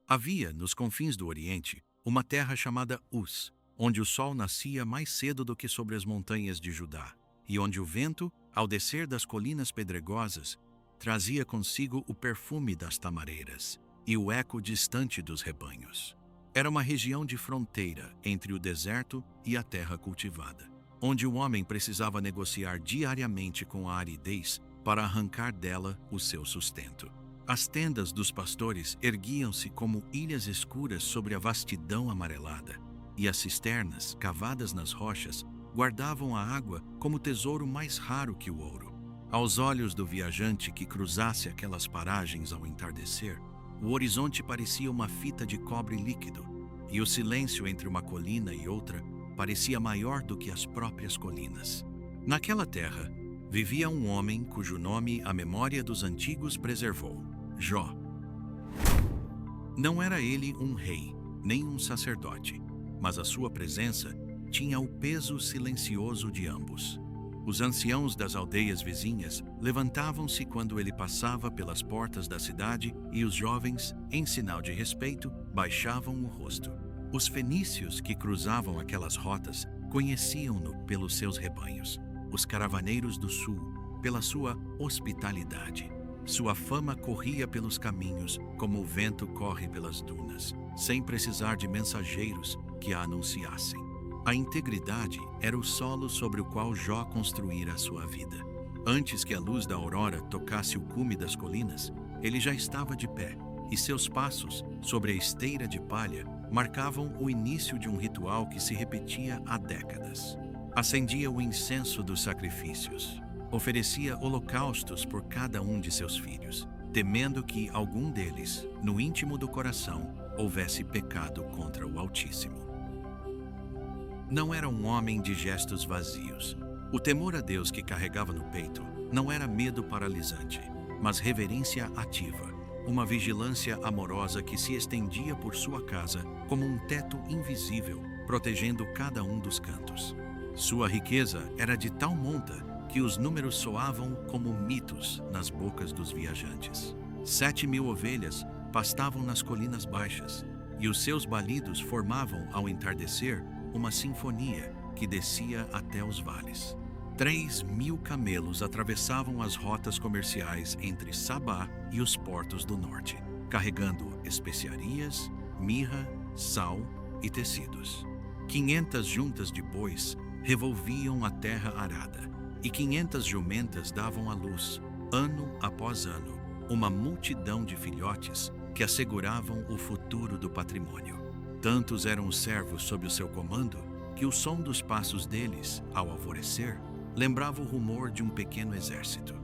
Havia, nos confins do Oriente, uma terra chamada Uz, onde o sol nascia mais cedo do que sobre as montanhas de Judá, e onde o vento, ao descer das colinas pedregosas, trazia consigo o perfume das tamareiras e o eco distante dos rebanhos. Era uma região de fronteira entre o deserto e a terra cultivada, onde o homem precisava negociar diariamente com a aridez para arrancar dela o seu sustento. As tendas dos pastores erguiam-se como ilhas escuras sobre a vastidão amarelada, e as cisternas, cavadas nas rochas, guardavam a água como tesouro mais raro que o ouro. Aos olhos do viajante que cruzasse aquelas paragens ao entardecer, o horizonte parecia uma fita de cobre líquido, e o silêncio entre uma colina e outra parecia maior do que as próprias colinas. Naquela terra, vivia um homem cujo nome a memória dos antigos preservou: Jó. Não era ele um rei, nem um sacerdote, mas a sua presença tinha o peso silencioso de ambos. Os anciãos das aldeias vizinhas levantavam-se quando ele passava pelas portas da cidade e os jovens, em sinal de respeito, baixavam o rosto. Os fenícios que cruzavam aquelas rotas conheciam-no pelos seus rebanhos, os caravaneiros do sul, pela sua hospitalidade. Sua fama corria pelos caminhos como o vento corre pelas dunas, sem precisar de mensageiros que a anunciassem. A integridade era o solo sobre o qual Jó construíra a sua vida. Antes que a luz da aurora tocasse o cume das colinas, ele já estava de pé, e seus passos, sobre a esteira de palha, marcavam o início de um ritual que se repetia há décadas. Acendia o incenso dos sacrifícios. Oferecia holocaustos por cada um de seus filhos, temendo que algum deles, no íntimo do coração, houvesse pecado contra o Altíssimo. Não era um homem de gestos vazios. O temor a Deus que carregava no peito não era medo paralisante, mas reverência ativa, uma vigilância amorosa que se estendia por sua casa como um teto invisível, protegendo cada um dos cantos. Sua riqueza era de tal monta que os números soavam como mitos nas bocas dos viajantes. 7.000 ovelhas pastavam nas colinas baixas, e os seus balidos formavam, ao entardecer, uma sinfonia que descia até os vales. 3.000 camelos atravessavam as rotas comerciais entre Sabá e os portos do norte, carregando especiarias, mirra, sal e tecidos. 500 juntas de bois revolviam a terra arada, e 500 jumentas davam à luz, ano após ano, uma multidão de filhotes que asseguravam o futuro do patrimônio. Tantos eram os servos sob o seu comando que o som dos passos deles, ao alvorecer, lembrava o rumor de um pequeno exército.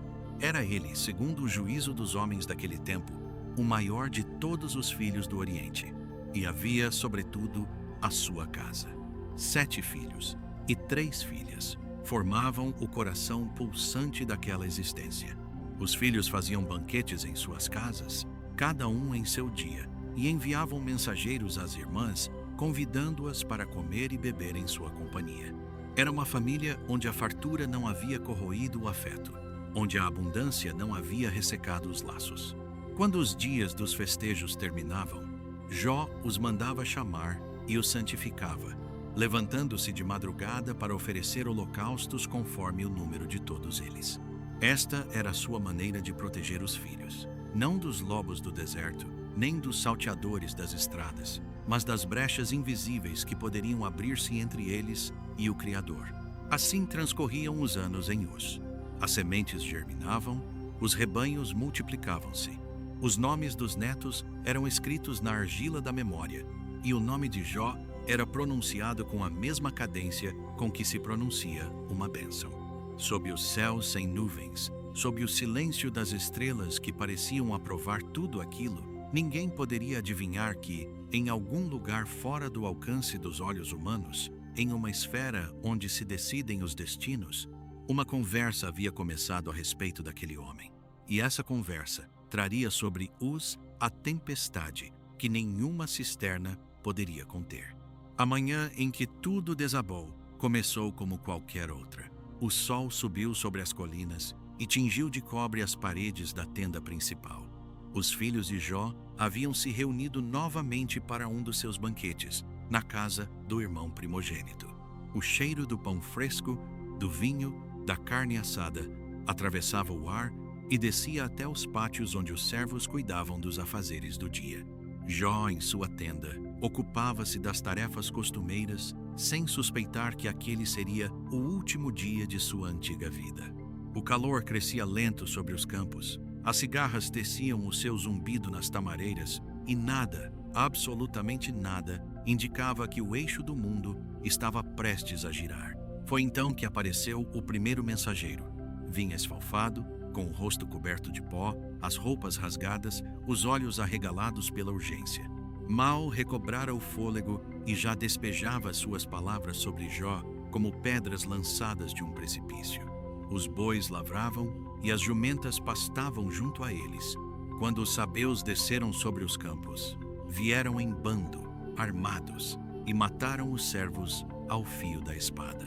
Era ele, segundo o juízo dos homens daquele tempo, o maior de todos os filhos do Oriente, e havia, sobretudo, a sua casa. 7 filhos e 3 filhas formavam o coração pulsante daquela existência. Os filhos faziam banquetes em suas casas, cada um em seu dia, e enviavam mensageiros às irmãs, convidando-as para comer e beber em sua companhia. Era uma família onde a fartura não havia corroído o afeto, onde a abundância não havia ressecado os laços. Quando os dias dos festejos terminavam, Jó os mandava chamar e os santificava, levantando-se de madrugada para oferecer holocaustos conforme o número de todos eles. Esta era a sua maneira de proteger os filhos, não dos lobos do deserto, nem dos salteadores das estradas, mas das brechas invisíveis que poderiam abrir-se entre eles e o Criador. Assim transcorriam os anos em Uz. As sementes germinavam, os rebanhos multiplicavam-se. Os nomes dos netos eram escritos na argila da memória, e o nome de Jó era pronunciado com a mesma cadência com que se pronuncia uma bênção. Sob os céus sem nuvens, sob o silêncio das estrelas que pareciam aprovar tudo aquilo, ninguém poderia adivinhar que, em algum lugar fora do alcance dos olhos humanos, em uma esfera onde se decidem os destinos, uma conversa havia começado a respeito daquele homem. E essa conversa traria sobre Uz a tempestade que nenhuma cisterna poderia conter. A manhã em que tudo desabou começou como qualquer outra. O sol subiu sobre as colinas e tingiu de cobre as paredes da tenda principal. Os filhos de Jó haviam se reunido novamente para um dos seus banquetes, na casa do irmão primogênito. O cheiro do pão fresco, do vinho, da carne assada, atravessava o ar e descia até os pátios onde os servos cuidavam dos afazeres do dia. Jó, em sua tenda, ocupava-se das tarefas costumeiras, sem suspeitar que aquele seria o último dia de sua antiga vida. O calor crescia lento sobre os campos, as cigarras teciam o seu zumbido nas tamareiras e nada, absolutamente nada, indicava que o eixo do mundo estava prestes a girar. Foi então que apareceu o primeiro mensageiro. Vinha esfalfado, com o rosto coberto de pó, as roupas rasgadas, os olhos arregalados pela urgência. Mal recobrara o fôlego e já despejava suas palavras sobre Jó como pedras lançadas de um precipício. Os bois lavravam e as jumentas pastavam junto a eles. Quando os sabeus desceram sobre os campos, vieram em bando, armados, e mataram os servos ao fio da espada.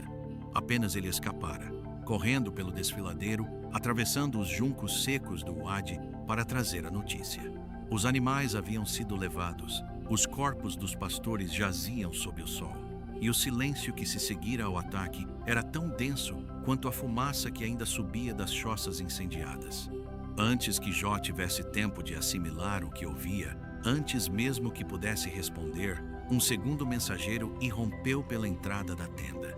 Apenas ele escapara, correndo pelo desfiladeiro, atravessando os juncos secos do uade para trazer a notícia. Os animais haviam sido levados, os corpos dos pastores jaziam sob o sol, e o silêncio que se seguira ao ataque era tão denso quanto a fumaça que ainda subia das choças incendiadas. Antes que Jó tivesse tempo de assimilar o que ouvia, antes mesmo que pudesse responder, um segundo mensageiro irrompeu pela entrada da tenda.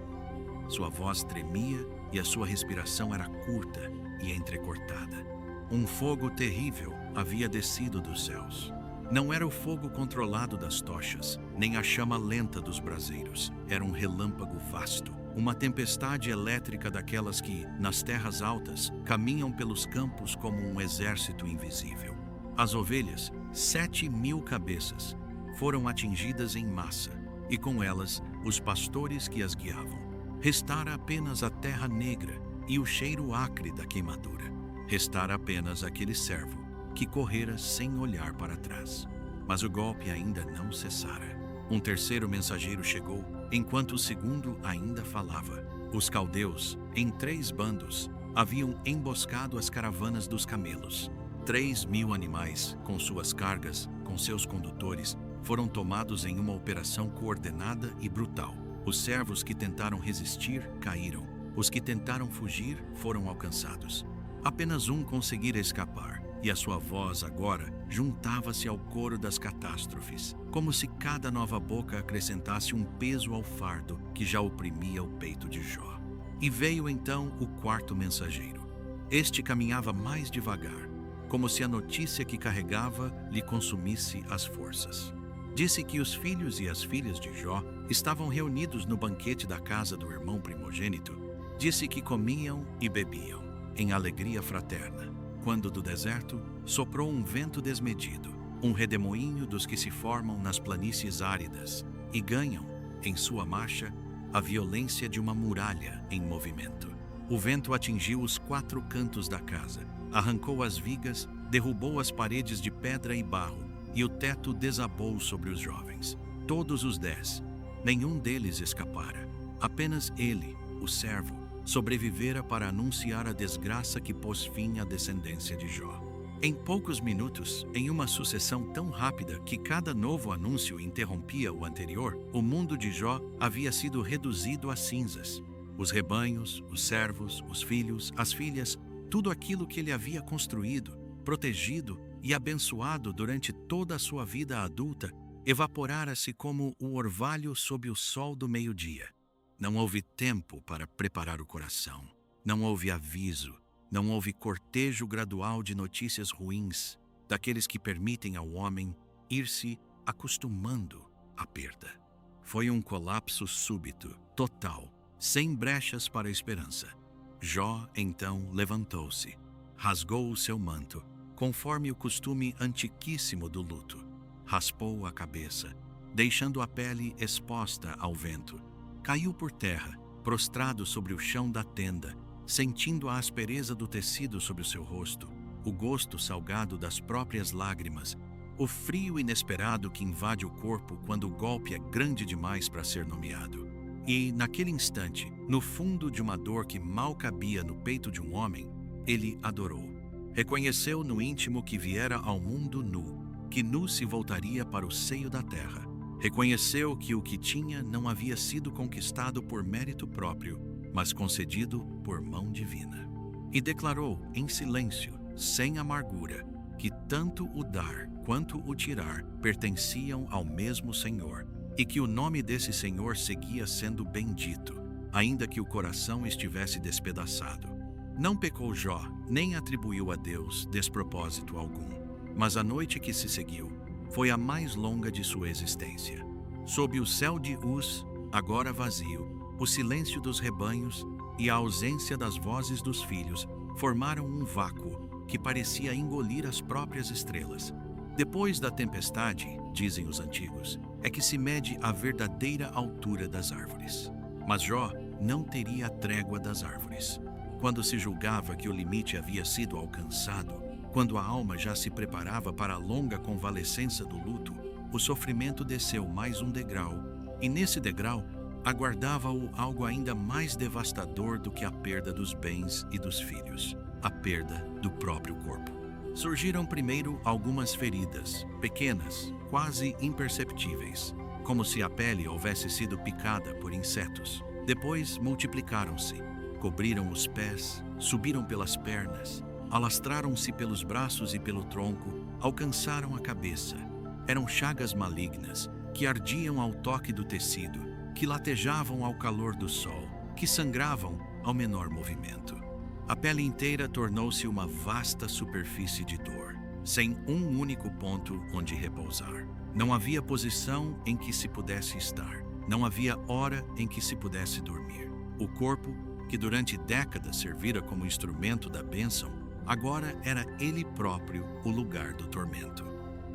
Sua voz tremia e a sua respiração era curta e entrecortada. Um fogo terrível havia descido dos céus. Não era o fogo controlado das tochas, nem a chama lenta dos braseiros. Era um relâmpago vasto, uma tempestade elétrica daquelas que, nas terras altas, caminham pelos campos como um exército invisível. As ovelhas, 7.000 cabeças, foram atingidas em massa, e com elas os pastores que as guiavam. Restara apenas a terra negra e o cheiro acre da queimadura. Restara apenas aquele servo que correra sem olhar para trás. Mas o golpe ainda não cessara. Um terceiro mensageiro chegou, enquanto o segundo ainda falava. Os caldeus, em 3 bandos, haviam emboscado as caravanas dos camelos. 3.000 animais, com suas cargas, com seus condutores, foram tomados em uma operação coordenada e brutal. Os servos que tentaram resistir caíram. Os que tentaram fugir foram alcançados. Apenas um conseguira escapar, e a sua voz agora juntava-se ao coro das catástrofes, como se cada nova boca acrescentasse um peso ao fardo que já oprimia o peito de Jó. E veio então o quarto mensageiro. Este caminhava mais devagar, como se a notícia que carregava lhe consumisse as forças. Disse que os filhos e as filhas de Jó estavam reunidos no banquete da casa do irmão primogênito. Disse que comiam e bebiam, em alegria fraterna, quando do deserto soprou um vento desmedido, um redemoinho dos que se formam nas planícies áridas e ganham, em sua marcha, a violência de uma muralha em movimento. O vento atingiu os 4 cantos da casa, arrancou as vigas, derrubou as paredes de pedra e barro, e o teto desabou sobre os jovens. Todos os 10, nenhum deles escapara. Apenas ele, o servo, sobrevivera para anunciar a desgraça que pôs fim à descendência de Jó. Em poucos minutos, em uma sucessão tão rápida que cada novo anúncio interrompia o anterior, o mundo de Jó havia sido reduzido a cinzas. Os rebanhos, os servos, os filhos, as filhas, tudo aquilo que ele havia construído, protegido e abençoado durante toda a sua vida adulta, evaporara-se como o orvalho sob o sol do meio-dia. Não houve tempo para preparar o coração. Não houve aviso. Não houve cortejo gradual de notícias ruins, daqueles que permitem ao homem ir-se acostumando à perda. Foi um colapso súbito, total, sem brechas para a esperança. Jó, então, levantou-se, rasgou o seu manto, conforme o costume antiquíssimo do luto. Raspou a cabeça, deixando a pele exposta ao vento. Caiu por terra, prostrado sobre o chão da tenda, sentindo a aspereza do tecido sobre o seu rosto, o gosto salgado das próprias lágrimas, o frio inesperado que invade o corpo quando o golpe é grande demais para ser nomeado. E, naquele instante, no fundo de uma dor que mal cabia no peito de um homem, ele adorou. Reconheceu no íntimo que viera ao mundo nu, que nu se voltaria para o seio da terra. Reconheceu que o que tinha não havia sido conquistado por mérito próprio, mas concedido por mão divina. E declarou, em silêncio, sem amargura, que tanto o dar quanto o tirar pertenciam ao mesmo Senhor, e que o nome desse Senhor seguia sendo bendito, ainda que o coração estivesse despedaçado. Não pecou Jó, nem atribuiu a Deus despropósito algum, mas a noite que se seguiu foi a mais longa de sua existência. Sob o céu de Uz, agora vazio, o silêncio dos rebanhos e a ausência das vozes dos filhos formaram um vácuo que parecia engolir as próprias estrelas. Depois da tempestade, dizem os antigos, é que se mede a verdadeira altura das árvores. Mas Jó não teria a trégua das árvores. Quando se julgava que o limite havia sido alcançado, quando a alma já se preparava para a longa convalescença do luto, o sofrimento desceu mais um degrau, e nesse degrau aguardava-o algo ainda mais devastador do que a perda dos bens e dos filhos, a perda do próprio corpo. Surgiram primeiro algumas feridas, pequenas, quase imperceptíveis, como se a pele houvesse sido picada por insetos. Depois multiplicaram-se, cobriram os pés, subiram pelas pernas, alastraram-se pelos braços e pelo tronco, alcançaram a cabeça. Eram chagas malignas, que ardiam ao toque do tecido, que latejavam ao calor do sol, que sangravam ao menor movimento. A pele inteira tornou-se uma vasta superfície de dor, sem um único ponto onde repousar. Não havia posição em que se pudesse estar, não havia hora em que se pudesse dormir. O corpo, que durante décadas servira como instrumento da bênção, agora era ele próprio o lugar do tormento.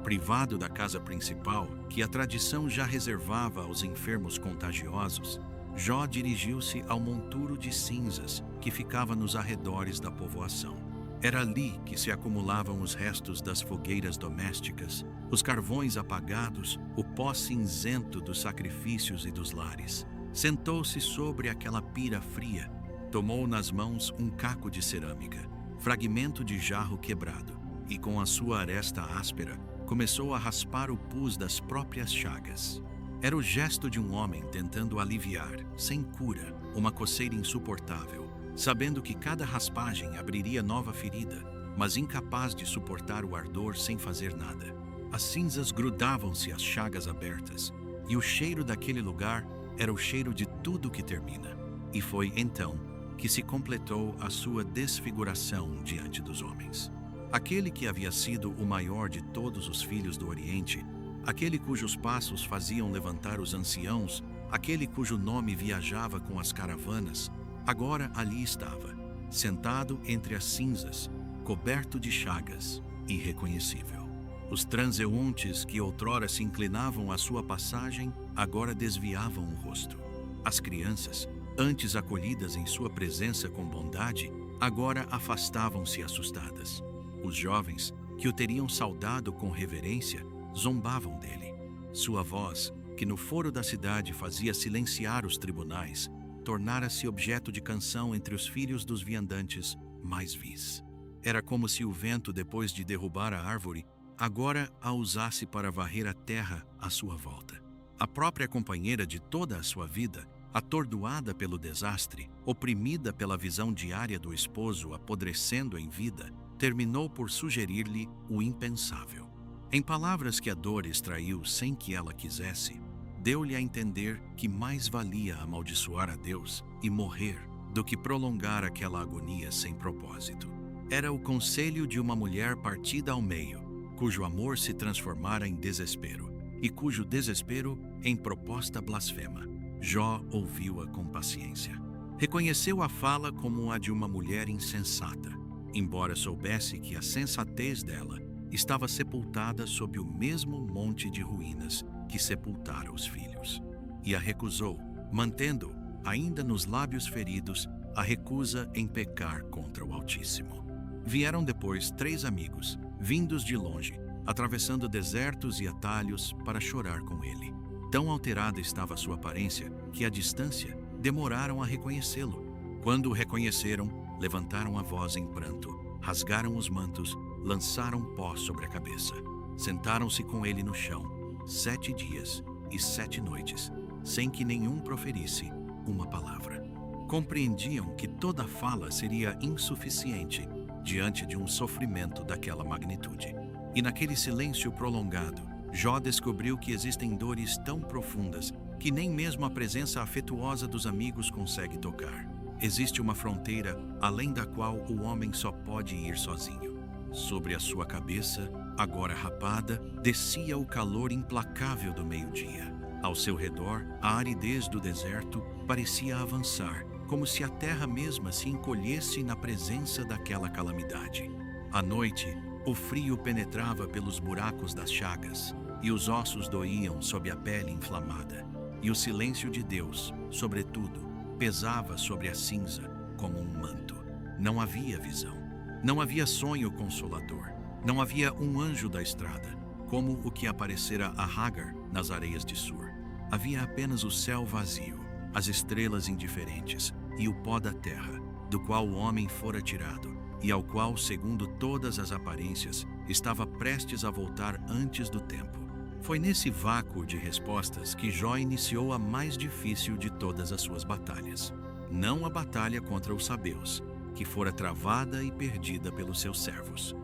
Privado da casa principal, que a tradição já reservava aos enfermos contagiosos, Jó dirigiu-se ao monturo de cinzas que ficava nos arredores da povoação. Era ali que se acumulavam os restos das fogueiras domésticas, os carvões apagados, o pó cinzento dos sacrifícios e dos lares. Sentou-se sobre aquela pira fria, tomou nas mãos um caco de cerâmica, fragmento de jarro quebrado, e com a sua aresta áspera, começou a raspar o pus das próprias chagas. Era o gesto de um homem tentando aliviar, sem cura, uma coceira insuportável, sabendo que cada raspagem abriria nova ferida, mas incapaz de suportar o ardor sem fazer nada. As cinzas grudavam-se às chagas abertas, e o cheiro daquele lugar era o cheiro de tudo que termina. E foi então que se completou a sua desfiguração diante dos homens. Aquele que havia sido o maior de todos os filhos do Oriente, aquele cujos passos faziam levantar os anciãos, aquele cujo nome viajava com as caravanas, agora ali estava, sentado entre as cinzas, coberto de chagas, irreconhecível. Os transeuntes que outrora se inclinavam à sua passagem, agora desviavam o rosto. As crianças, antes acolhidas em sua presença com bondade, agora afastavam-se assustadas. Os jovens, que o teriam saudado com reverência, zombavam dele. Sua voz, que no foro da cidade fazia silenciar os tribunais, tornara-se objeto de canção entre os filhos dos viandantes mais vis. Era como se o vento, depois de derrubar a árvore, agora a usasse para varrer a terra à sua volta. A própria companheira de toda a sua vida, atordoada pelo desastre, oprimida pela visão diária do esposo apodrecendo em vida, terminou por sugerir-lhe o impensável. Em palavras que a dor extraiu sem que ela quisesse, deu-lhe a entender que mais valia amaldiçoar a Deus e morrer do que prolongar aquela agonia sem propósito. Era o conselho de uma mulher partida ao meio, cujo amor se transformara em desespero, e cujo desespero em proposta blasfema. Jó ouviu-a com paciência. Reconheceu a fala como a de uma mulher insensata, embora soubesse que a sensatez dela estava sepultada sob o mesmo monte de ruínas que sepultara os filhos. E a recusou, mantendo, ainda nos lábios feridos, a recusa em pecar contra o Altíssimo. Vieram depois 3 amigos, vindos de longe, atravessando desertos e atalhos para chorar com ele. Tão alterada estava sua aparência que, à distância, demoraram a reconhecê-lo. Quando o reconheceram, levantaram a voz em pranto, rasgaram os mantos, lançaram pó sobre a cabeça. sentaram-se com ele no chão, 7 dias e 7 noites, sem que nenhum proferisse uma palavra. Compreendiam que toda fala seria insuficiente diante de um sofrimento daquela magnitude. E naquele silêncio prolongado, Jó descobriu que existem dores tão profundas que nem mesmo a presença afetuosa dos amigos consegue tocar. Existe uma fronteira além da qual o homem só pode ir sozinho. Sobre a sua cabeça, agora rapada, descia o calor implacável do meio-dia. Ao seu redor, a aridez do deserto parecia avançar, como se a terra mesma se encolhesse na presença daquela calamidade. À noite, o frio penetrava pelos buracos das chagas, e os ossos doíam sob a pele inflamada. E o silêncio de Deus, sobretudo, pesava sobre a cinza como um manto. Não havia visão. Não havia sonho consolador. Não havia um anjo da estrada, como o que aparecera a Hagar nas areias de Sur. Havia apenas o céu vazio, as estrelas indiferentes e o pó da terra, do qual o homem fora tirado, e ao qual, segundo todas as aparências, estava prestes a voltar antes do tempo. Foi nesse vácuo de respostas que Jó iniciou a mais difícil de todas as suas batalhas. Não a batalha contra os sabeus, que fora travada e perdida pelos seus servos.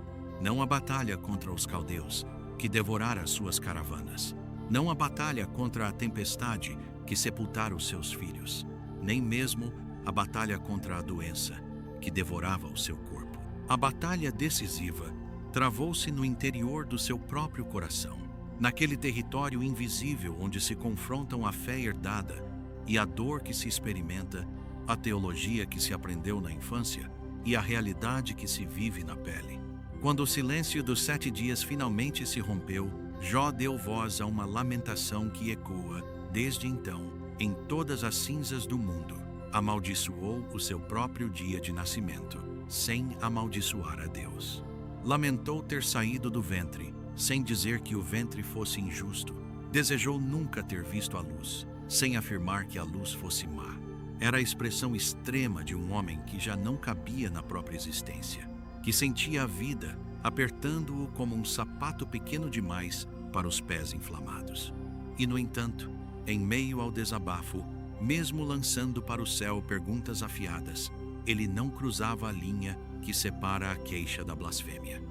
Não a batalha contra os caldeus, que devorara suas caravanas. Não a batalha contra a tempestade, que sepultara os seus filhos. Nem mesmo a batalha contra a doença, que devorava o seu corpo. A batalha decisiva travou-se no interior do seu próprio coração, naquele território invisível onde se confrontam a fé herdada e a dor que se experimenta, a teologia que se aprendeu na infância e a realidade que se vive na pele. Quando o silêncio dos 7 dias finalmente se rompeu, Jó deu voz a uma lamentação que ecoa, desde então, em todas as cinzas do mundo. Amaldiçoou o seu próprio dia de nascimento, sem amaldiçoar a Deus. Lamentou ter saído do ventre, sem dizer que o ventre fosse injusto. Desejou nunca ter visto a luz, sem afirmar que a luz fosse má. Era a expressão extrema de um homem que já não cabia na própria existência, que sentia a vida apertando-o como um sapato pequeno demais para os pés inflamados. E, no entanto, em meio ao desabafo, mesmo lançando para o céu perguntas afiadas, ele não cruzava a linha que separa a queixa da blasfêmia.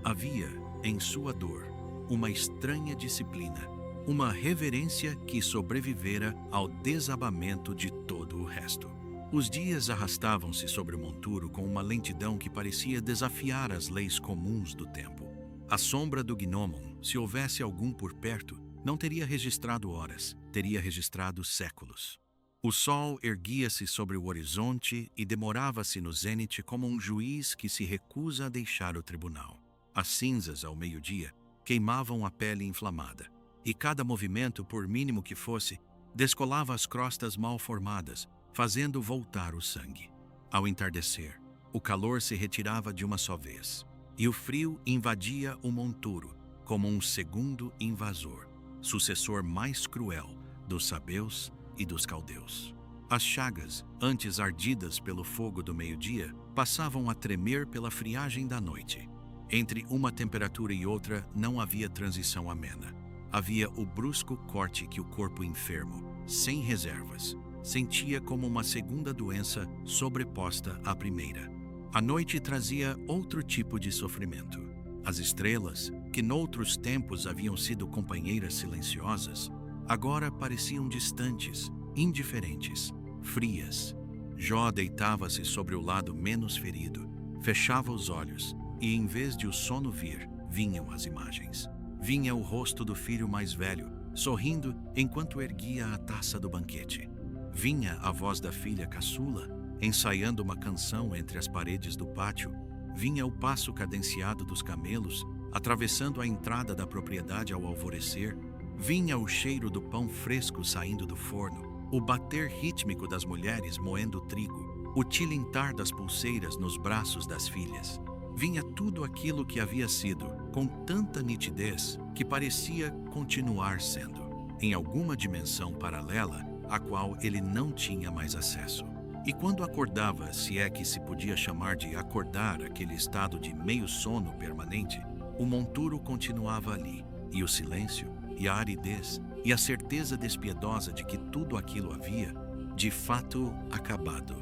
Havia, em sua dor, uma estranha disciplina, uma reverência que sobrevivera ao desabamento de todo o resto. Os dias arrastavam-se sobre o monturo com uma lentidão que parecia desafiar as leis comuns do tempo. A sombra do gnomon, se houvesse algum por perto, não teria registrado horas, teria registrado séculos. O sol erguia-se sobre o horizonte e demorava-se no zênite como um juiz que se recusa a deixar o tribunal. As cinzas, ao meio-dia, queimavam a pele inflamada, e cada movimento, por mínimo que fosse, descolava as crostas mal formadas, fazendo voltar o sangue. Ao entardecer, o calor se retirava de uma só vez, e o frio invadia o monturo como um segundo invasor, sucessor mais cruel dos sabeus e dos caldeus. As chagas, antes ardidas pelo fogo do meio-dia, passavam a tremer pela friagem da noite. Entre uma temperatura e outra não havia transição amena. Havia o brusco corte que o corpo enfermo, sem reservas, sentia como uma segunda doença sobreposta à primeira. A noite trazia outro tipo de sofrimento. As estrelas, que noutros tempos haviam sido companheiras silenciosas, agora pareciam distantes, indiferentes, frias. Jó deitava-se sobre o lado menos ferido, fechava os olhos e, em vez de o sono vir, vinham as imagens. Vinha o rosto do filho mais velho, sorrindo enquanto erguia a taça do banquete. Vinha a voz da filha caçula, ensaiando uma canção entre as paredes do pátio. Vinha o passo cadenciado dos camelos, atravessando a entrada da propriedade ao alvorecer. Vinha o cheiro do pão fresco saindo do forno, o bater rítmico das mulheres moendo trigo, o tilintar das pulseiras nos braços das filhas. Vinha tudo aquilo que havia sido, com tanta nitidez que parecia continuar sendo, em alguma dimensão paralela à qual ele não tinha mais acesso. E quando acordava, se é que se podia chamar de acordar aquele estado de meio sono permanente, o monturo continuava ali, e o silêncio, e a aridez, e a certeza despiedosa de que tudo aquilo havia, de fato, acabado.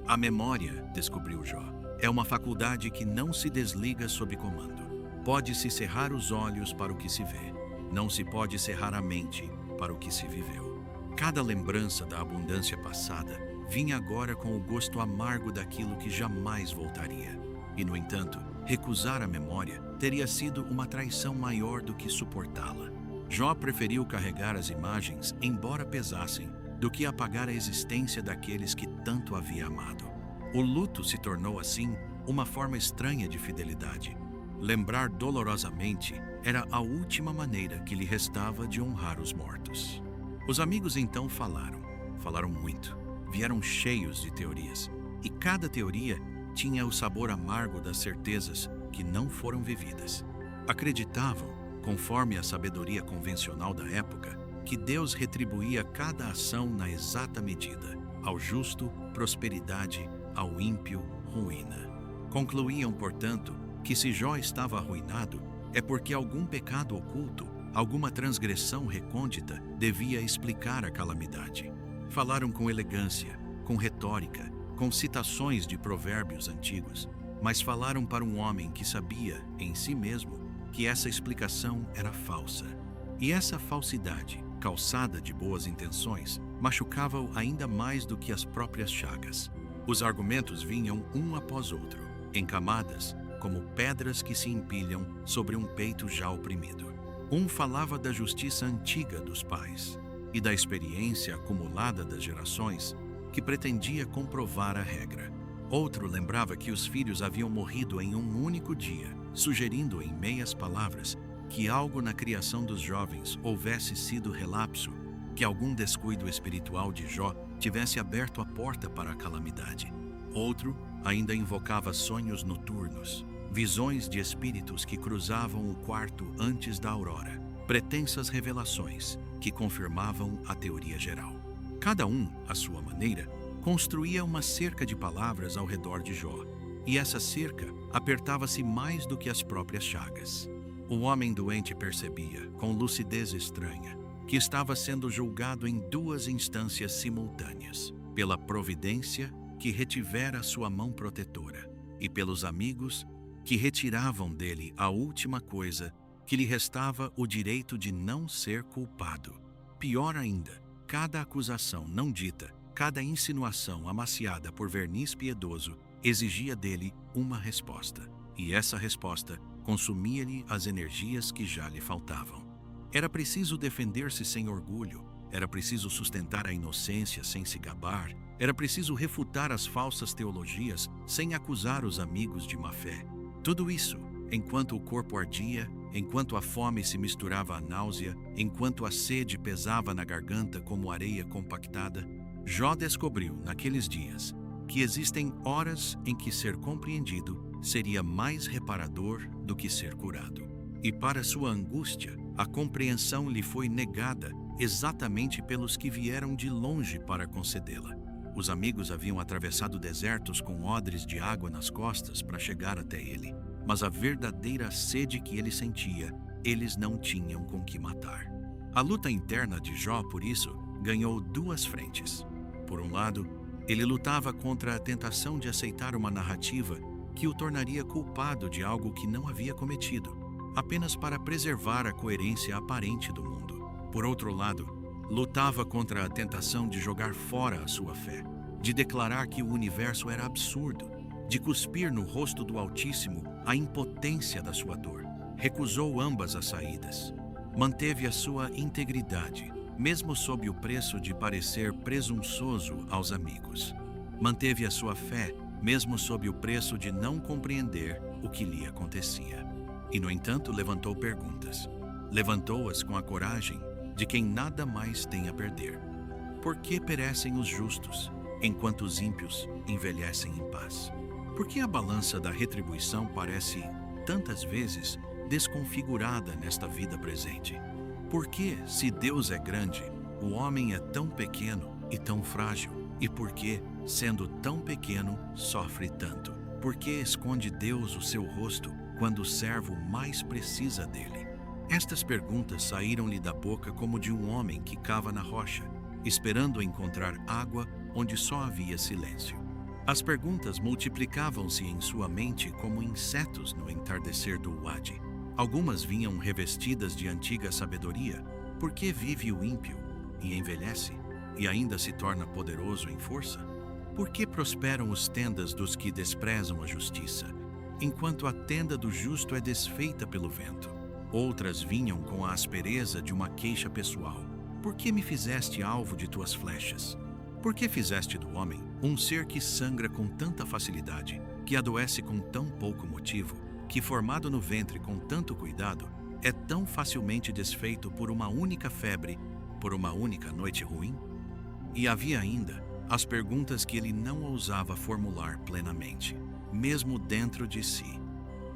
A memória, descobriu Jó, é uma faculdade que não se desliga sob comando. Pode-se cerrar os olhos para o que se vê, não se pode cerrar a mente para o que se viveu. Cada lembrança da abundância passada vinha agora com o gosto amargo daquilo que jamais voltaria. E, no entanto, recusar a memória teria sido uma traição maior do que suportá-la. Jó preferiu carregar as imagens, embora pesassem, do que apagar a existência daqueles que tanto havia amado. O luto se tornou, assim, uma forma estranha de fidelidade. Lembrar dolorosamente era a última maneira que lhe restava de honrar os mortos. Os amigos então falaram muito, vieram cheios de teorias, e cada teoria tinha o sabor amargo das certezas que não foram vividas. Acreditavam, conforme a sabedoria convencional da época, que Deus retribuía cada ação na exata medida, ao justo, prosperidade, ao ímpio, ruína. Concluíam, portanto, que se Jó estava arruinado, é porque algum pecado oculto, alguma transgressão recôndita devia explicar a calamidade. Falaram com elegância, com retórica, com citações de provérbios antigos, mas falaram para um homem que sabia, em si mesmo, que essa explicação era falsa. E essa falsidade, calçada de boas intenções, machucava-o ainda mais do que as próprias chagas. Os argumentos vinham um após outro, em camadas, como pedras que se empilham sobre um peito já oprimido. Um falava da justiça antiga dos pais e da experiência acumulada das gerações, que pretendia comprovar a regra. Outro lembrava que os filhos haviam morrido em um único dia, sugerindo em meias palavras que algo na criação dos jovens houvesse sido relapso, que algum descuido espiritual de Jó tivesse aberto a porta para a calamidade. Outro ainda invocava sonhos noturnos, visões de espíritos que cruzavam o quarto antes da aurora, pretensas revelações que confirmavam a teoria geral. Cada um, à sua maneira, construía uma cerca de palavras ao redor de Jó, e essa cerca apertava-se mais do que as próprias chagas. O homem doente percebia, com lucidez estranha, que estava sendo julgado em duas instâncias simultâneas, pela providência que retivera sua mão protetora, e pelos amigos que retiravam dele a última coisa que lhe restava, o direito de não ser culpado. Pior ainda, cada acusação não dita, cada insinuação amaciada por verniz piedoso, exigia dele uma resposta, e essa resposta consumia-lhe as energias que já lhe faltavam. Era preciso defender-se sem orgulho, era preciso sustentar a inocência sem se gabar, era preciso refutar as falsas teologias sem acusar os amigos de má-fé. Tudo isso, enquanto o corpo ardia, enquanto a fome se misturava à náusea, enquanto a sede pesava na garganta como areia compactada, Jó descobriu, naqueles dias, que existem horas em que ser compreendido seria mais reparador do que ser curado. E para sua angústia, a compreensão lhe foi negada exatamente pelos que vieram de longe para concedê-la. Os amigos haviam atravessado desertos com odres de água nas costas para chegar até ele, mas a verdadeira sede que ele sentia, eles não tinham com que matar. A luta interna de Jó, por isso, ganhou duas frentes. Por um lado, ele lutava contra a tentação de aceitar uma narrativa que o tornaria culpado de algo que não havia cometido, apenas para preservar a coerência aparente do mundo. Por outro lado, lutava contra a tentação de jogar fora a sua fé, de declarar que o universo era absurdo, de cuspir no rosto do Altíssimo a impotência da sua dor. Recusou ambas as saídas. Manteve a sua integridade, mesmo sob o preço de parecer presunçoso aos amigos. Manteve a sua fé, mesmo sob o preço de não compreender o que lhe acontecia. E, no entanto, levantou perguntas. Levantou-as com a coragem de quem nada mais tem a perder. Por que perecem os justos, enquanto os ímpios envelhecem em paz? Por que a balança da retribuição parece, tantas vezes, desconfigurada nesta vida presente? Por que, se Deus é grande, o homem é tão pequeno e tão frágil? E por que, sendo tão pequeno, sofre tanto? Por que esconde Deus o seu rosto quando o servo mais precisa dele? Estas perguntas saíram-lhe da boca como de um homem que cava na rocha, esperando encontrar água onde só havia silêncio. As perguntas multiplicavam-se em sua mente como insetos no entardecer do Wadi. Algumas vinham revestidas de antiga sabedoria. Por que vive o ímpio e envelhece, e ainda se torna poderoso em força? Por que prosperam os tendas dos que desprezam a justiça, enquanto a tenda do justo é desfeita pelo vento? Outras vinham com a aspereza de uma queixa pessoal. Por que me fizeste alvo de tuas flechas? Por que fizeste do homem um ser que sangra com tanta facilidade, que adoece com tão pouco motivo, que formado no ventre com tanto cuidado, é tão facilmente desfeito por uma única febre, por uma única noite ruim? E havia ainda as perguntas que ele não ousava formular plenamente, mesmo dentro de si,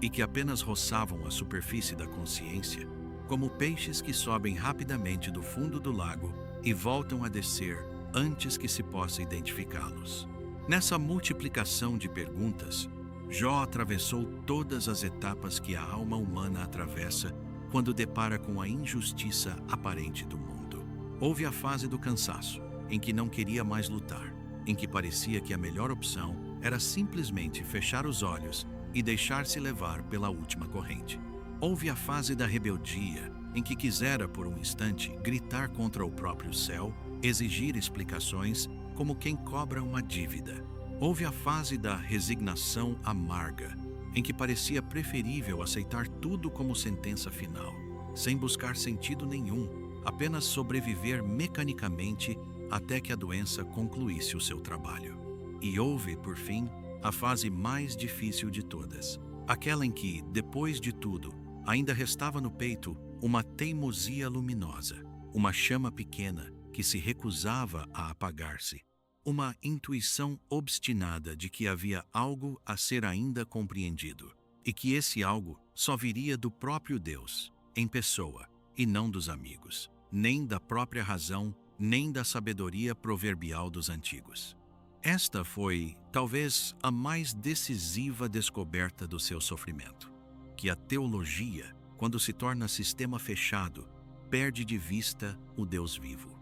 e que apenas roçavam a superfície da consciência, como peixes que sobem rapidamente do fundo do lago e voltam a descer antes que se possa identificá-los. Nessa multiplicação de perguntas, Jó atravessou todas as etapas que a alma humana atravessa quando depara com a injustiça aparente do mundo. Houve a fase do cansaço, em que não queria mais lutar, em que parecia que a melhor opção era simplesmente fechar os olhos e deixar-se levar pela última corrente. Houve a fase da rebeldia, em que quisera por um instante gritar contra o próprio céu, exigir explicações como quem cobra uma dívida. Houve a fase da resignação amarga, em que parecia preferível aceitar tudo como sentença final, sem buscar sentido nenhum, apenas sobreviver mecanicamente até que a doença concluísse o seu trabalho. E houve, por fim, a fase mais difícil de todas, aquela em que, depois de tudo, ainda restava no peito uma teimosia luminosa, uma chama pequena que se recusava a apagar-se, uma intuição obstinada de que havia algo a ser ainda compreendido, e que esse algo só viria do próprio Deus, em pessoa, e não dos amigos, nem da própria razão, nem da sabedoria proverbial dos antigos. Esta foi, talvez, a mais decisiva descoberta do seu sofrimento, que a teologia, quando se torna sistema fechado, perde de vista o Deus vivo.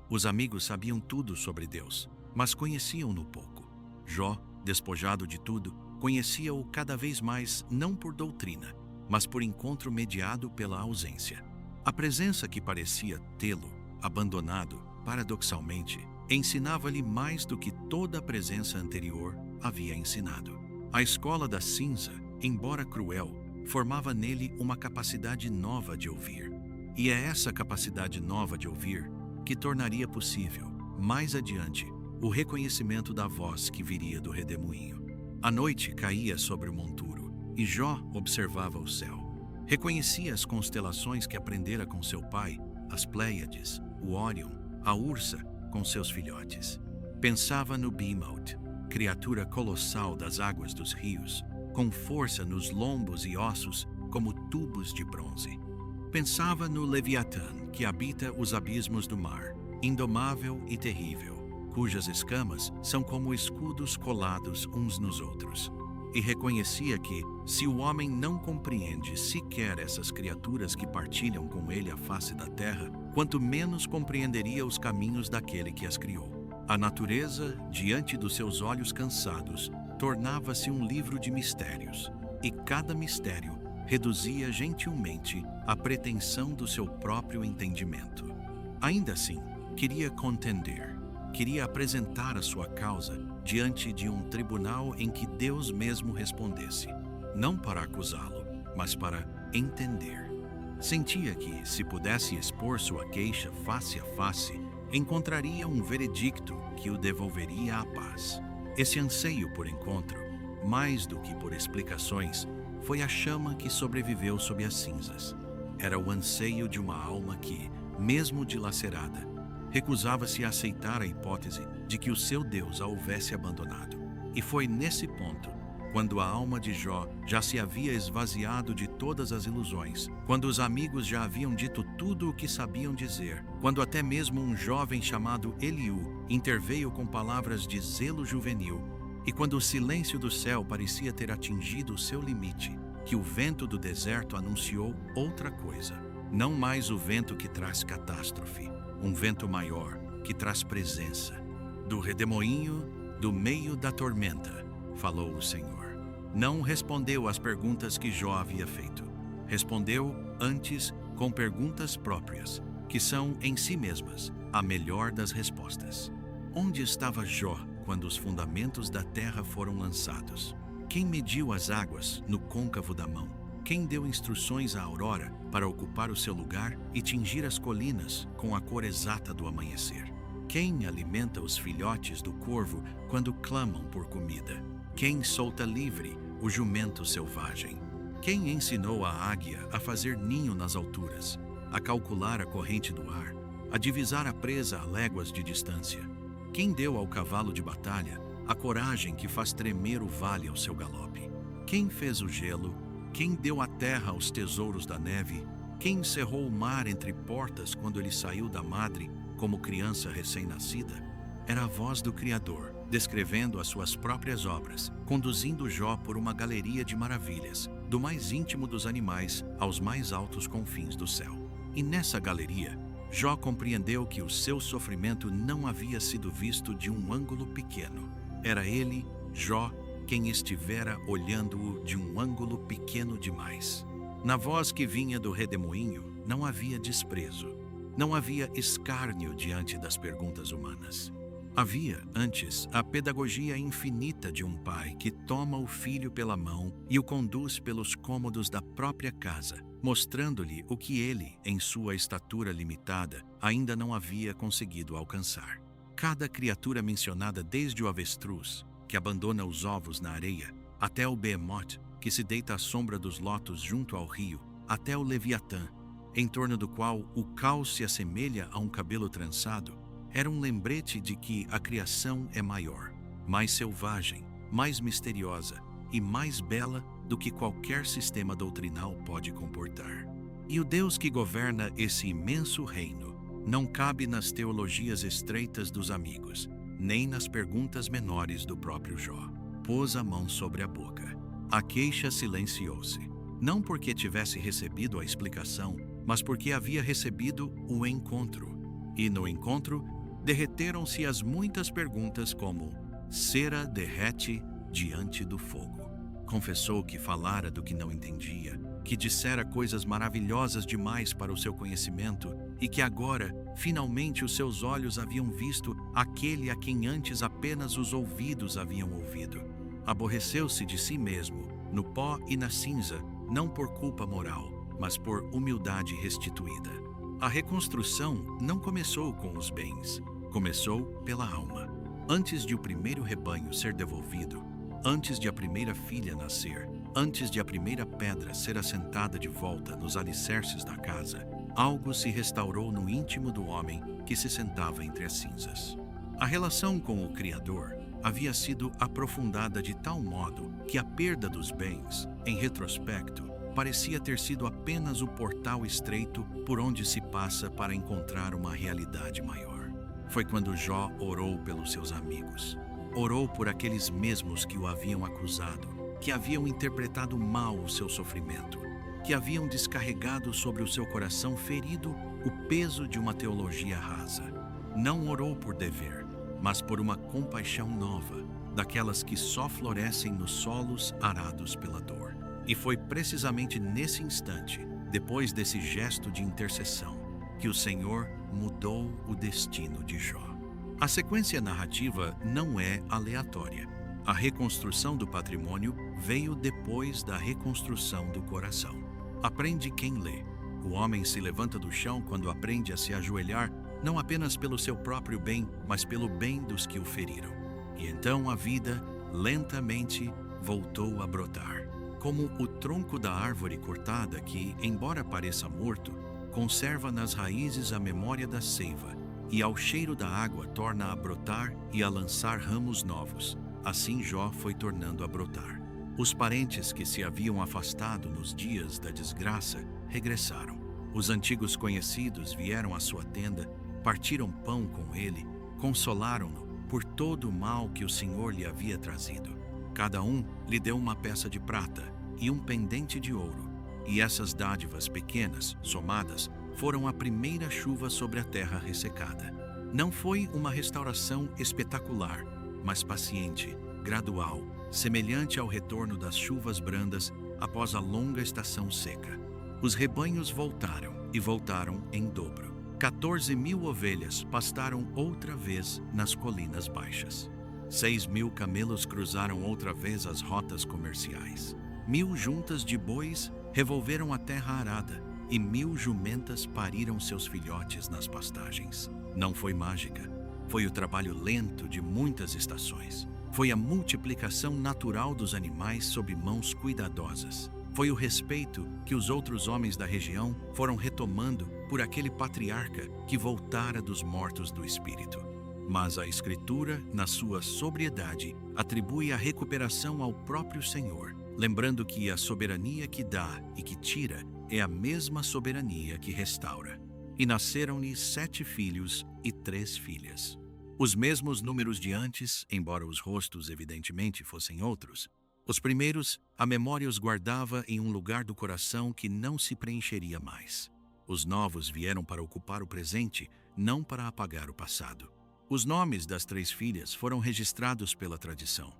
Os amigos sabiam tudo sobre Deus, mas conheciam-no pouco. Jó, despojado de tudo, conhecia-o cada vez mais não por doutrina, mas por encontro mediado pela ausência. A presença que parecia tê-lo abandonado, paradoxalmente, ensinava-lhe mais do que toda a presença anterior havia ensinado. A escola da cinza, embora cruel, formava nele uma capacidade nova de ouvir. E é essa capacidade nova de ouvir que tornaria possível, mais adiante, o reconhecimento da voz que viria do redemoinho. A noite caía sobre o monturo, e Jó observava o céu. Reconhecia as constelações que aprendera com seu pai, as Pléiades, o Órion, a Ursa, com seus filhotes. Pensava no Behemoth, criatura colossal das águas dos rios, com força nos lombos e ossos como tubos de bronze. Pensava no Leviatã, que habita os abismos do mar, indomável e terrível, cujas escamas são como escudos colados uns nos outros. E reconhecia que, se o homem não compreende sequer essas criaturas que partilham com ele a face da terra, quanto menos compreenderia os caminhos daquele que as criou. A natureza, diante dos seus olhos cansados, tornava-se um livro de mistérios, e cada mistério reduzia gentilmente a pretensão do seu próprio entendimento. Ainda assim, queria contender, queria apresentar a sua causa diante de um tribunal em que Deus mesmo respondesse, não para acusá-lo, mas para entender. Sentia que, se pudesse expor sua queixa face a face, encontraria um veredicto que o devolveria à paz. Esse anseio por encontro, mais do que por explicações, foi a chama que sobreviveu sob as cinzas. Era o anseio de uma alma que, mesmo dilacerada, recusava-se a aceitar a hipótese de que o seu Deus a houvesse abandonado. E foi nesse ponto, quando a alma de Jó já se havia esvaziado de todas as ilusões, quando os amigos já haviam dito tudo o que sabiam dizer, quando até mesmo um jovem chamado Eliú interveio com palavras de zelo juvenil, e quando o silêncio do céu parecia ter atingido o seu limite, que o vento do deserto anunciou outra coisa. Não mais o vento que traz catástrofe, um vento maior, que traz presença. Do redemoinho, do meio da tormenta, falou o Senhor. Não respondeu às perguntas que Jó havia feito. Respondeu, antes, com perguntas próprias, que são, em si mesmas, a melhor das respostas. Onde estava Jó quando os fundamentos da terra foram lançados? Quem mediu as águas no côncavo da mão? Quem deu instruções à aurora para ocupar o seu lugar e tingir as colinas com a cor exata do amanhecer? Quem alimenta os filhotes do corvo quando clamam por comida? Quem solta livre o jumento selvagem? Quem ensinou a águia a fazer ninho nas alturas, a calcular a corrente do ar, a divisar a presa a léguas de distância? Quem deu ao cavalo de batalha a coragem que faz tremer o vale ao seu galope? Quem fez o gelo? Quem deu à terra os tesouros da neve? Quem cerrou o mar entre portas quando ele saiu da madre como criança recém-nascida? Era a voz do Criador, descrevendo as suas próprias obras, conduzindo Jó por uma galeria de maravilhas, do mais íntimo dos animais aos mais altos confins do céu. E nessa galeria, Jó compreendeu que o seu sofrimento não havia sido visto de um ângulo pequeno. Era ele, Jó, quem estivera olhando-o de um ângulo pequeno demais. Na voz que vinha do redemoinho, não havia desprezo. Não havia escárnio diante das perguntas humanas. Havia, antes, a pedagogia infinita de um pai que toma o filho pela mão e o conduz pelos cômodos da própria casa, mostrando-lhe o que ele, em sua estatura limitada, ainda não havia conseguido alcançar. Cada criatura mencionada, desde o avestruz, que abandona os ovos na areia, até o behemoth, que se deita à sombra dos lotos junto ao rio, até o leviatã, em torno do qual o caos se assemelha a um cabelo trançado, era um lembrete de que a criação é maior, mais selvagem, mais misteriosa e mais bela do que qualquer sistema doutrinal pode comportar. E o Deus que governa esse imenso reino não cabe nas teologias estreitas dos amigos, nem nas perguntas menores do próprio Jó. Pôs a mão sobre a boca. A queixa silenciou-se, não porque tivesse recebido a explicação, mas porque havia recebido o encontro. E no encontro, derreteram-se as muitas perguntas como cera derrete diante do fogo. Confessou que falara do que não entendia, que dissera coisas maravilhosas demais para o seu conhecimento e que agora, finalmente, os seus olhos haviam visto aquele a quem antes apenas os ouvidos haviam ouvido. Aborreceu-se de si mesmo, no pó e na cinza, não por culpa moral, mas por humildade restituída. A reconstrução não começou com os bens, começou pela alma. Antes de o primeiro rebanho ser devolvido, antes de a primeira filha nascer, antes de a primeira pedra ser assentada de volta nos alicerces da casa, algo se restaurou no íntimo do homem que se sentava entre as cinzas. A relação com o Criador havia sido aprofundada de tal modo que a perda dos bens, em retrospecto, parecia ter sido apenas o portal estreito por onde se passa para encontrar uma realidade maior. Foi quando Jó orou pelos seus amigos. Orou por aqueles mesmos que o haviam acusado, que haviam interpretado mal o seu sofrimento, que haviam descarregado sobre o seu coração ferido o peso de uma teologia rasa. Não orou por dever, mas por uma compaixão nova, daquelas que só florescem nos solos arados pela dor. E foi precisamente nesse instante, depois desse gesto de intercessão, que o Senhor mudou o destino de Jó. A sequência narrativa não é aleatória. A reconstrução do patrimônio veio depois da reconstrução do coração. Aprende quem lê. O homem se levanta do chão quando aprende a se ajoelhar, não apenas pelo seu próprio bem, mas pelo bem dos que o feriram. E então a vida, lentamente, voltou a brotar. Como o tronco da árvore cortada que, embora pareça morto, conserva nas raízes a memória da seiva, e ao cheiro da água torna a brotar e a lançar ramos novos. Assim Jó foi tornando a brotar. Os parentes que se haviam afastado nos dias da desgraça regressaram. Os antigos conhecidos vieram à sua tenda, partiram pão com ele, consolaram-no por todo o mal que o Senhor lhe havia trazido. Cada um lhe deu uma peça de prata, e um pendente de ouro. E essas dádivas pequenas, somadas, foram a primeira chuva sobre a terra ressecada. Não foi uma restauração espetacular, mas paciente, gradual, semelhante ao retorno das chuvas brandas após a longa estação seca. Os rebanhos voltaram, e voltaram em dobro. 14.000 ovelhas pastaram outra vez nas colinas baixas. 6.000 camelos cruzaram outra vez as rotas comerciais. 1.000 juntas de bois revolveram a terra arada, e 1.000 jumentas pariram seus filhotes nas pastagens. Não foi mágica, foi o trabalho lento de muitas estações. Foi a multiplicação natural dos animais sob mãos cuidadosas. Foi o respeito que os outros homens da região foram retomando por aquele patriarca que voltara dos mortos do espírito. Mas a Escritura, na sua sobriedade, atribui a recuperação ao próprio Senhor, lembrando que a soberania que dá e que tira é a mesma soberania que restaura. E nasceram-lhe 7 filhos e 3 filhas. Os mesmos números de antes, embora os rostos evidentemente fossem outros. Os primeiros, a memória os guardava em um lugar do coração que não se preencheria mais. Os novos vieram para ocupar o presente, não para apagar o passado. Os nomes das 3 filhas foram registrados pela tradição.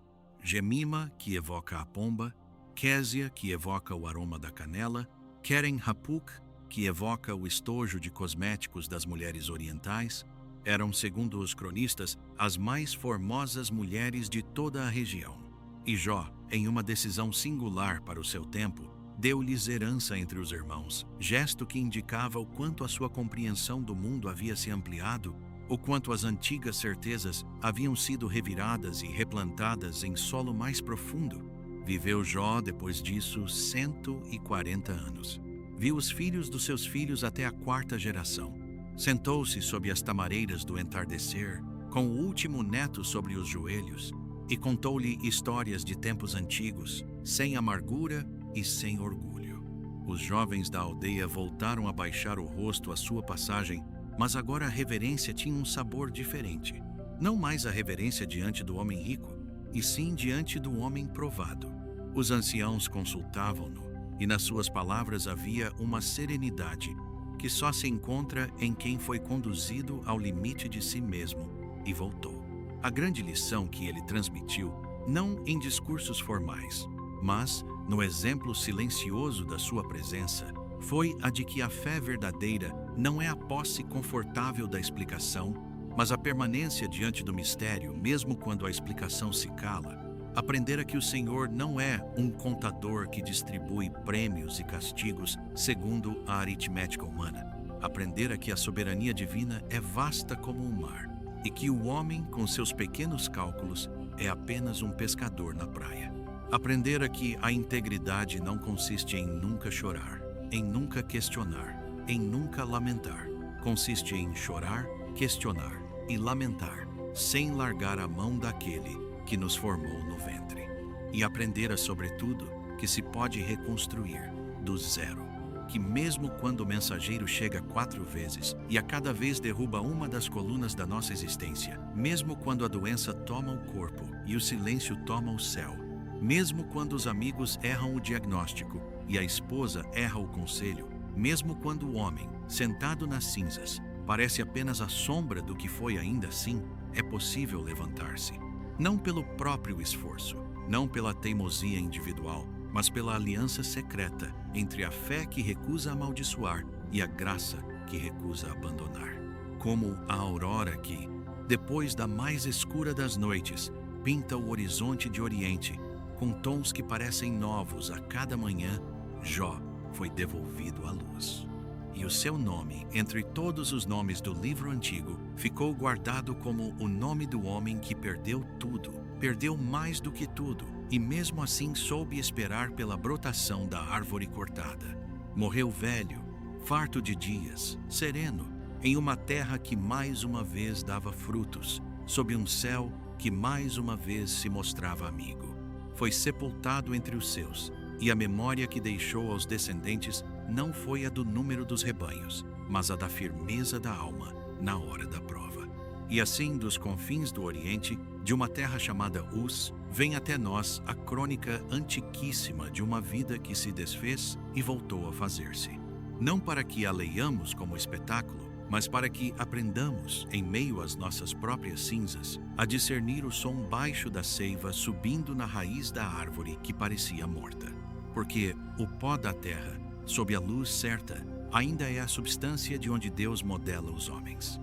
Jemima, que evoca a pomba, Késia, que evoca o aroma da canela, Keren-Hapuk, que evoca o estojo de cosméticos das mulheres orientais, eram, segundo os cronistas, as mais formosas mulheres de toda a região. E Jó, em uma decisão singular para o seu tempo, deu-lhes herança entre os irmãos, gesto que indicava o quanto a sua compreensão do mundo havia se ampliado, o quanto as antigas certezas haviam sido reviradas e replantadas em solo mais profundo. Viveu Jó, depois disso, 140 anos. Viu os filhos dos seus filhos até a 4ª geração. Sentou-se sob as tamareiras do entardecer, com o último neto sobre os joelhos, e contou-lhe histórias de tempos antigos, sem amargura e sem orgulho. Os jovens da aldeia voltaram a baixar o rosto à sua passagem, mas agora a reverência tinha um sabor diferente. Não mais a reverência diante do homem rico, e sim diante do homem provado. Os anciãos consultavam-no, e nas suas palavras havia uma serenidade que só se encontra em quem foi conduzido ao limite de si mesmo e voltou. A grande lição que ele transmitiu, não em discursos formais, mas no exemplo silencioso da sua presença, foi a de que a fé verdadeira não é a posse confortável da explicação, mas a permanência diante do mistério, mesmo quando a explicação se cala. Aprender a que o Senhor não é um contador que distribui prêmios e castigos segundo a aritmética humana. Aprender a que a soberania divina é vasta como o mar, e que o homem, com seus pequenos cálculos, é apenas um pescador na praia. Aprender a que a integridade não consiste em nunca chorar, em nunca questionar, em nunca lamentar. Consiste em chorar, questionar e lamentar, sem largar a mão daquele que nos formou no ventre. E aprender a, sobretudo, que se pode reconstruir do zero. Que mesmo quando o mensageiro chega 4 vezes e a cada vez derruba uma das colunas da nossa existência, mesmo quando a doença toma o corpo e o silêncio toma o céu, mesmo quando os amigos erram o diagnóstico e a esposa erra o conselho, mesmo quando o homem, sentado nas cinzas, parece apenas a sombra do que foi ainda assim, é possível levantar-se. Não pelo próprio esforço, não pela teimosia individual, mas pela aliança secreta entre a fé que recusa amaldiçoar e a graça que recusa abandonar. Como a aurora que, depois da mais escura das noites, pinta o horizonte de oriente, com tons que parecem novos a cada manhã, Jó foi devolvido à luz. E o seu nome, entre todos os nomes do livro antigo, ficou guardado como o nome do homem que perdeu tudo, perdeu mais do que tudo, e mesmo assim soube esperar pela brotação da árvore cortada. Morreu velho, farto de dias, sereno, em uma terra que mais uma vez dava frutos, sob um céu que mais uma vez se mostrava amigo. Foi sepultado entre os seus, e a memória que deixou aos descendentes não foi a do número dos rebanhos, mas a da firmeza da alma na hora da prova. E assim, dos confins do Oriente, de uma terra chamada Uz, vem até nós a crônica antiquíssima de uma vida que se desfez e voltou a fazer-se. Não para que a leiamos como espetáculo, mas para que aprendamos, em meio às nossas próprias cinzas, a discernir o som baixo da seiva subindo na raiz da árvore que parecia morta. Porque o pó da terra, sob a luz certa, ainda é a substância de onde Deus modela os homens.